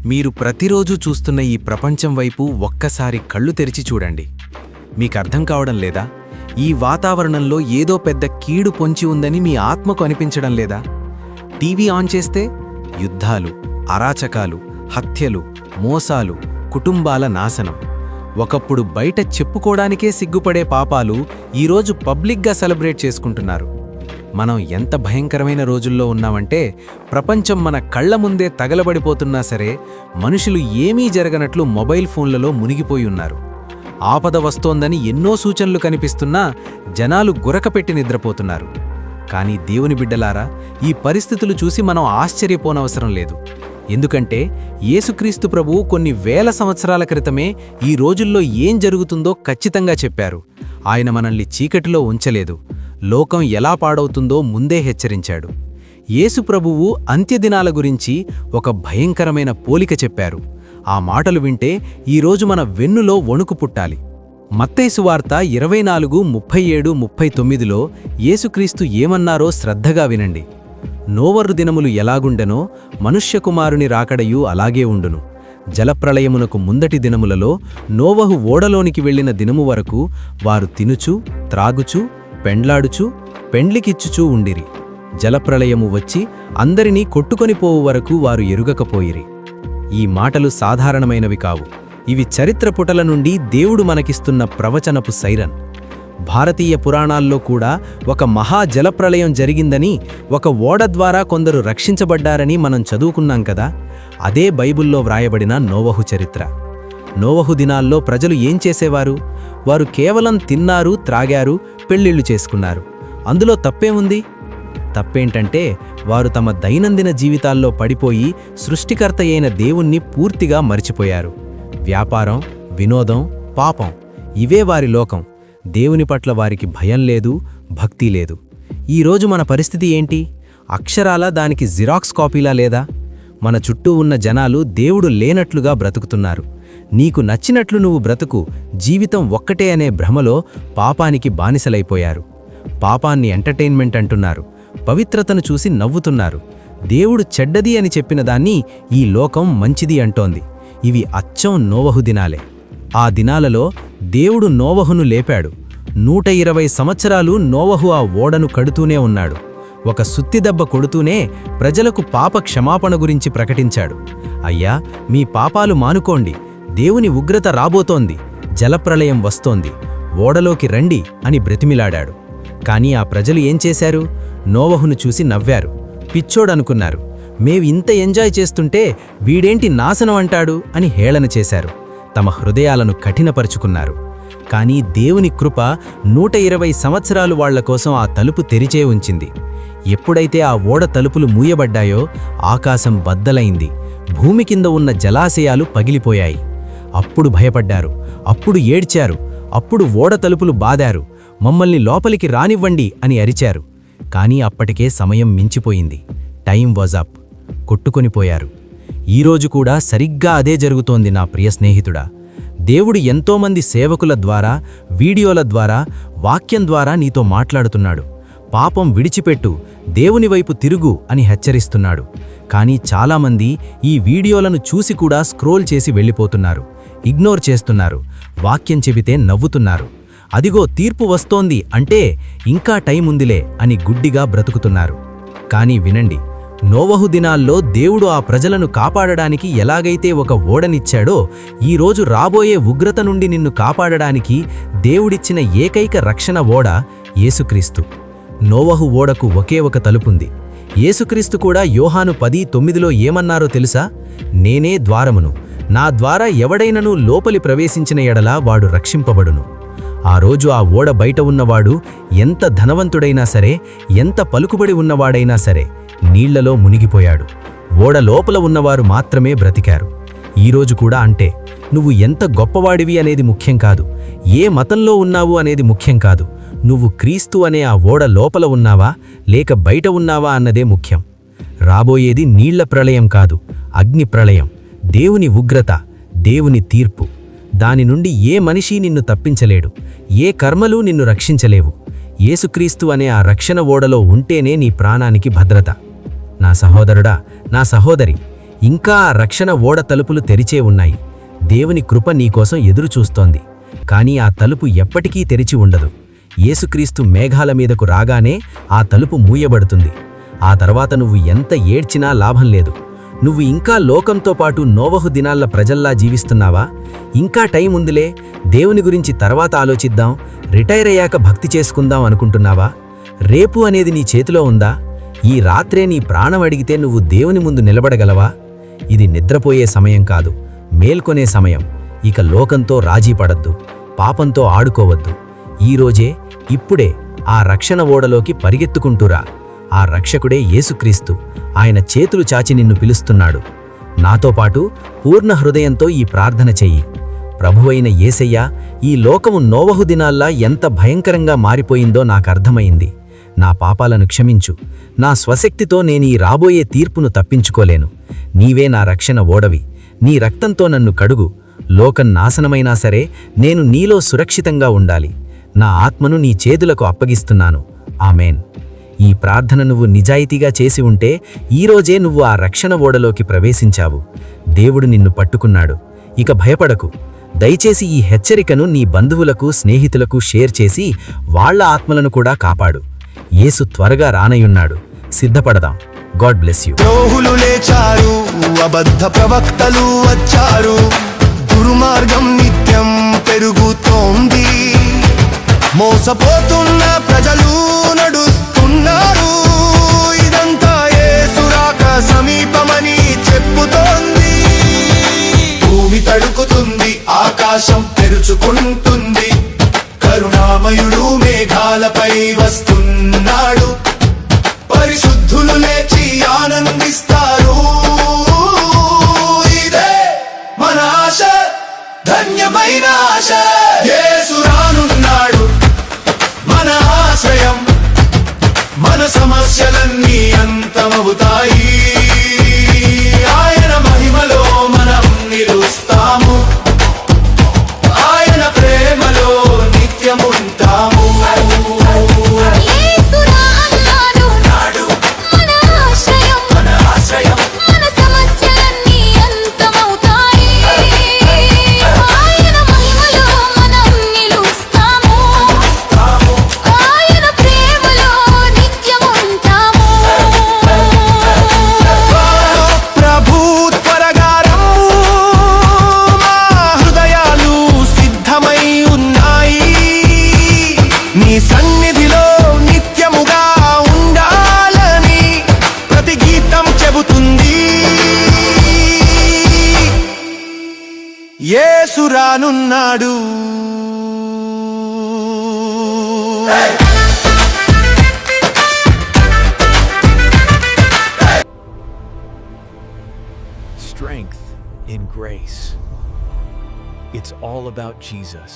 మీరు ప్రతిరోజు చూస్తున్న ఈ ప్రపంచం వైపు ఒక్కసారి కళ్ళు తెరిచి చూడండి. మీకర్థం కావడం లేదా? ఈ వాతావరణంలో ఏదో పెద్ద కీడు పొంచి ఉందని మీ ఆత్మకు అనిపించడం లేదా? టీవీ ఆన్ చేస్తే యుద్ధాలు, అరాచకాలు, హత్యలు, మోసాలు, కుటుంబాల నాశనం. ఒకప్పుడు బయట చెప్పుకోవడానికే సిగ్గుపడే పాపాలు ఈరోజు పబ్లిక్గా సెలబ్రేట్ చేసుకుంటున్నారు. మనం ఎంత భయంకరమైన రోజుల్లో ఉన్నామంటే ప్రపంచం మన కళ్ల ముందే తగలబడిపోతున్నా సరే మనుషులు ఏమీ జరగనట్లు మొబైల్ ఫోన్లలో మునిగిపోయి ఉన్నారు. ఆపద వస్తోందని ఎన్నో సూచనలు కనిపిస్తున్నా జనాలు గురకపెట్టి నిద్రపోతున్నారు. కానీ దేవుని బిడ్డలారా, ఈ పరిస్థితులు చూసి మనం ఆశ్చర్యపోనవసరం లేదు. ఎందుకంటే యేసుక్రీస్తు ప్రభువు కొన్ని వేల సంవత్సరాల క్రితమే ఈ రోజుల్లో ఏం జరుగుతుందో ఖచ్చితంగా చెప్పారు. ఆయన మనల్ని చీకటిలో ఉంచలేదు. లోకం ఎలా పాడవుతుందో ముందే హెచ్చరించాడు. యేసు ప్రభువు అంత్యదినాల గురించి ఒక భయంకరమైన పోలిక చెప్పారు. ఆ మాటలు వింటే ఈరోజు మన వెన్నులో వణుకు పుట్టాలి. మత్తయి సువార్త 24:37-39లో యేసుక్రీస్తు ఏమన్నారో శ్రద్ధగా వినండి. నోవరు దినములు ఎలాగుండెనో మనుష్యకుమారుని రాకడయు అలాగే ఉండును. జలప్రళయమునకు ముందటి దినములలో నోవహు ఓడలోనికి వెళ్లిన దినము వరకు వారు తినుచు, త్రాగుచు, పెండ్లాడుచు, పెండ్లికిచ్చుచూ ఉండిరి. జలప్రళయము వచ్చి అందరినీ కొట్టుకొనిపోవు వరకు వారు ఎరుగకపోయిరి. ఈ మాటలు సాధారణమైనవి కావు. ఇవి చరిత్ర పుటల నుండి దేవుడు మనకిస్తున్న ప్రవచనపు సైరన్. భారతీయ పురాణాల్లో కూడా ఒక మహా జలప్రళయం జరిగిందని, ఒక ఓడ ద్వారా కొందరు రక్షించబడ్డారని మనం చదువుకున్నాం కదా. అదే బైబిల్లో వ్రాయబడిన నోవహు చరిత్ర. నోవహు దినాల్లో ప్రజలు ఏం చేసేవారు? వారు కేవలం తిన్నారు, త్రాగారు, పెళ్ళిళ్ళు చేసుకున్నారు. అందులో తప్పేముంది? తప్పేంటంటే వారు తమ దైనందిన జీవితాల్లో పడిపోయి సృష్టికర్త అయిన దేవుణ్ణి పూర్తిగా మరిచిపోయారు. వ్యాపారం, వినోదం, పాపం ఇవే వారి లోకం. దేవుని పట్ల వారికి భయం లేదు, భక్తి లేదు. ఈరోజు మన పరిస్థితి ఏంటి? అక్షరాలా దానికి జిరాక్స్ కాపీలా లేదా? మన చుట్టూ ఉన్న జనాలు దేవుడు లేనట్లుగా బ్రతుకుతున్నారు. నీకు నచ్చినట్లు నువ్వు బ్రతుకు, జీవితం ఒక్కటే అనే భ్రమలో పాపానికి బానిసలైపోయారు. పాపాన్ని ఎంటర్టైన్మెంట్ అంటున్నారు. పవిత్రతను చూసి నవ్వుతున్నారు. దేవుడు చెడ్డది అని చెప్పిన దాన్ని ఈ లోకం మంచిది అంటోంది. ఇవి అచ్చం నోవహు దినాలే. ఆ దినాలలో దేవుడు నోవహును లేపాడు. 120 సంవత్సరాలు నోవహు ఆ ఓడను కడుతూనే ఉన్నాడు. ఒక సుత్తిదెబ్బ కొడుతూనే ప్రజలకు పాప క్షమాపణ గురించి ప్రకటించాడు. అయ్యా, మీ పాపాలు మానుకోండి, దేవుని ఉగ్రత రాబోతోంది, జలప్రళయం వస్తోంది, ఓడలోకి రండి అని బ్రతిమిలాడాడు. కానీ ఆ ప్రజలు ఏం చేశారు? నోవహును చూసి నవ్వారు, పిచ్చోడనుకున్నారు. ఇంత ఎంజాయ్ చేస్తుంటే వీడేంటి నాశనం అంటాడు అని హేళన చేశారు. తమ హృదయాలను కఠినపరుచుకున్నారు. కానీ దేవుని కృప 120 సంవత్సరాలు వాళ్ల కోసం ఆ తలుపు తెరిచే ఉంచింది. ఎప్పుడైతే ఆ ఓడ తలుపులు మూయబడ్డాయో ఆకాశం బద్దలైంది. భూమి కింద ఉన్న జలాశయాలు పగిలిపోయాయి. అప్పుడు భయపడ్డారు, అప్పుడు ఏడ్చారు, అప్పుడు ఓడ తలుపులు బాదారు. మమ్మల్ని లోపలికి రానివ్వండి అని అరిచారు. కానీ అప్పటికే సమయం మించిపోయింది. Time was up. కొట్టుకొనిపోయారు. ఈరోజు కూడా సరిగ్గా అదే జరుగుతోంది నా ప్రియ స్నేహితుడా. దేవుడు ఎంతోమంది సేవకుల ద్వారా, వీడియోల ద్వారా, వాక్యం ద్వారా నీతో మాట్లాడుతున్నాడు. పాపం విడిచిపెట్టు, దేవుని వైపు తిరుగు అని హెచ్చరిస్తున్నాడు. కానీ చాలామంది ఈ వీడియోలను చూసి కూడా స్క్రోల్ చేసి వెళ్ళిపోతున్నారు, ఇగ్నోర్ చేస్తున్నారు, వాక్యం చెబితే నవ్వుతున్నారు. అదిగో తీర్పు వస్తోంది అంటే ఇంకా టైం ఉందిలే అని గుడ్డిగా బ్రతుకుతున్నారు. కానీ వినండి, నోవహు దినాల్లో దేవుడు ఆ ప్రజలను కాపాడడానికి ఎలాగైతే ఒక ఓడనిచ్చాడో, ఈరోజు రాబోయే ఉగ్రత నుండి నిన్ను కాపాడడానికి దేవుడిచ్చిన ఏకైక రక్షణ ఓడ యేసుక్రీస్తు. నోవహు ఓడకు ఒకే ఒక తలుపుంది. యేసుక్రీస్తు కూడా యోహాను 10:9లో ఏమన్నారో తెలుసా? నేనే ద్వారమును, నా ద్వారా ఎవడైనను లోపలి ప్రవేశించిన ఎడల వాడు రక్షింపబడును. ఆ రోజు ఆ ఓడ బయట ఉన్నవాడు ఎంత ధనవంతుడైనా సరే, ఎంత పలుకుబడి ఉన్నవాడైనా సరే నీళ్లలో మునిగిపోయాడు. ఓడ లోపల ఉన్నవారు మాత్రమే బ్రతికారు. ఈరోజు కూడా అంటే నువ్వు ఎంత గొప్పవాడివి అనేది ముఖ్యం కాదు, ఏ మతంలో ఉన్నావు అనేది ముఖ్యం కాదు. నువ్వు క్రీస్తు అనే ఆ ఓడ లోపల ఉన్నావా లేక బయట ఉన్నావా అన్నదే ముఖ్యం. రాబోయేది నీళ్ల ప్రళయం కాదు, అగ్ని ప్రళయం, దేవుని ఉగ్రత, దేవుని తీర్పు. దాని నుండి ఏ మనిషి నిన్ను తప్పించలేడు, ఏ కర్మలు నిన్ను రక్షించలేవు. యేసుక్రీస్తు అనే ఆ రక్షణ ఓడలో ఉంటేనే నీ ప్రాణానికి భద్రత. నా సహోదరుడా, నా సహోదరి, ఇంకా ఆ రక్షణ ఓడ తలుపులు తెరిచే ఉన్నాయి. దేవుని కృప నీకోసం ఎదురుచూస్తోంది. కానీ ఆ తలుపు ఎప్పటికీ తెరిచి ఉండదు. యేసుక్రీస్తు మేఘాల మీదకు రాగానే ఆ తలుపు మూయబడుతుంది. ఆ తర్వాత నువ్వు ఎంత ఏడ్చినా లాభం లేదు. నువ్వు ఇంకా లోకంతో పాటు నోవహు దినాల్ల ప్రజల్లా జీవిస్తున్నావా? ఇంకా టైం ఉందిలే, దేవుని గురించి తర్వాత ఆలోచిద్దాం, రిటైర్ అయ్యాక భక్తి చేసుకుందాం అనుకుంటున్నావా? రేపు అనేది నీ చేతిలో ఉందా? ఈ రాత్రే నీ ప్రాణం అడిగితే నువ్వు దేవుని ముందు నిలబడగలవా? ఇది నిద్రపోయే సమయం కాదు, మేల్కొనే సమయం. ఇక లోకంతో రాజీ పడద్దు, పాపంతో ఆడుకోవద్దు. ఈరోజే, ఇప్పుడే ఆ రక్షణ ఓడలోకి పరిగెత్తుకుంటూరా. ఆ రక్షకుడే యేసుక్రీస్తు. ఆయన చేతులు చాచి నిన్ను పిలుస్తున్నాడు. నాతో పాటు పూర్ణ హృదయంతో ఈ ప్రార్థన చెయ్యి. ప్రభువైన యేసయ్యా, ఈ లోకము నోవహు దినాల్లా ఎంత భయంకరంగా మారిపోయిందో నాకర్థమైంది. నా పాపాలను క్షమించు. నా స్వశక్తితో నేను ఈ రాబోయే తీర్పును తప్పించుకోలేను. నీవే నా రక్షణ ఓడవి. నీ రక్తంతో నన్ను కడుగు. లోకం నాశనమైనా సరే నేను నీలో సురక్షితంగా ఉండాలి. నా ఆత్మను నీ చేతులకు అప్పగిస్తున్నాను. ఆమేన్. ఈ ప్రార్థన నువ్వు నిజాయితీగా చేసి ఉంటే ఈరోజే నువ్వు ఆ రక్షణ ఓడలోకి ప్రవేశించావు. దేవుడు నిన్ను పట్టుకున్నాడు. ఇక భయపడకు. దయచేసి ఈ హెచ్చరికను నీ బంధువులకు, స్నేహితులకు షేర్ చేసి వాళ్ళ ఆత్మలను కూడా కాపాడు. యేసు త్వరగా రానయున్నాడు. సిద్ధపడదాం. God bless you. ద్రోహులు లేచారు, అబద్ధ ప్రవక్తలు వచ్చారు, దుర్మార్గం నిత్యం పెరుగుతోంది. మోసపోతున్న ప్రజలు నడుస్తున్నారు. ఇదంతా యేసు రాక సమీపమని చెప్పుతోంది. భూమి తడుకుతుంది, ఆకాశం తెరుచుకుంటుంది. కరుణామయుడు మేఘాలపై వస్తున్నాడు. పరిశుద్ధులు లేచి ఆనందిస్తారు. ఇదే మన ఆశ, ధన్యమైన ఆశ. యేసు రానున్నాడు, మన ఆశ్రయం. మన సమస్యలన్నీ అంతమవుతాయి. ఆయన మహిమలో మనం నిలుస్తాము. ఆయన ప్రేమలో నిత్యముంటాము. నీ సన్నిధిలో నిత్యముగా ఉండాలని ప్రతి గీతం చెబుతుంది. యేసు రానున్నాడు. Strength in grace. It's all about Jesus.